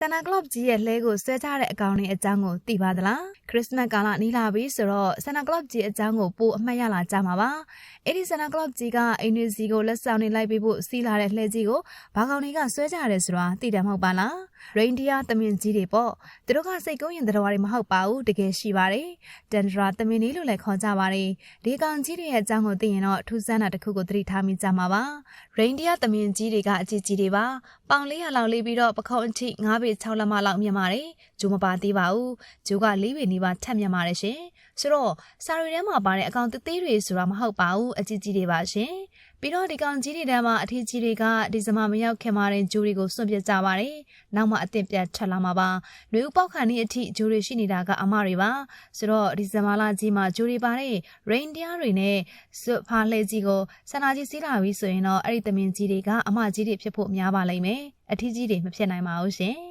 ဆန်တာကလော့ကြီးရဲ့လှဲကိုဆွဲချတဲ့အကောင်တွေအကြောင်းကိုသိပါသလားခရစ်စမတ်ကာလနီးလာပြီဆိုတော့ဆန်တာကလော့ကြီးအကြောင်းကိုပိုအမှတ်ရလာကြမှာပါအဲ့ဒီဆန်တာကလော့ကြီးကအင်ဒွေစီကိုလက်ဆောင်နေလိုက်ပြီးဖို့စီးလာတဲ့လှဲကြီးကိုဘာကောင်တွေကဆွဲချရဲဆိုတာသိတယ်မဟုတ်ပါလားရိန်ဒီယာသမင်ကြီးတွေပေါ့သူတို့ကစိတ်ကုန်းရင်တော်တွေမဟုတ်ပါဘူးတကယ်ရှိပါတယ်တန်ဒရာသမင်လေးလို့လည်းခေါ်ကြပါတယ်ဒီကောင်ကြီးတွေရဲ့အကြောင်းကိုသိရင်တော့ထူးဆန်းတာတစ်ခုကိုသတိထားမိကြမှာပါရိန်ဒီယာသမင်ကြီးတွေကအကြီးကြီးတွေပါပေါင်400လောက်လေးပြီးတော့ပခုံးအထိ9ပေ6လက်မလောက်မြင်ပါတယ်ဂျိုးမပါသေးပါဘူးဂျိုးက4ပေနီးပါးထက်မြင်ပါတယ်ရှင်ဆိုတော့စာရီထဲမှာပါတဲ့အကောင်သေးသေးတွေဆိုတာမဟုတ်ပါဘူးအကြီးကြီးတွေပါရှင်ပြီးတော့ဒီကောင်ကြီးတွေထဲမှာအထီးကြီးတွေကဒီစမမရောက်ခင်မာတဲ့ဂျိုးတွေကိုစွန့်ပစ်ကြပါတယ်နောက်မှအသင့်ပြတ်ထွက်လာမှာပါနှွေဦးပေါက်ခါနေအထိဂျိုးတွေရှိနေတာကအမတွေပါဆိုတော့ဒီစမလာကြီးမှာဂျိုးတွေပါတဲ့ရိန်ဒီယာတွေနဲ့စွတ်ဖားလှဲကြီးကိုဆန္ဒကြီးစီးလာပြီဆိုရင်တော့အဲ့ဒီသမင်ကြီးတွေကအမကြီးတွေဖြစ်ဖို့များပါလိမ့်မယ်အထီးကြီးတွေမဖြစ်နိုင်ပါဘူးရှင်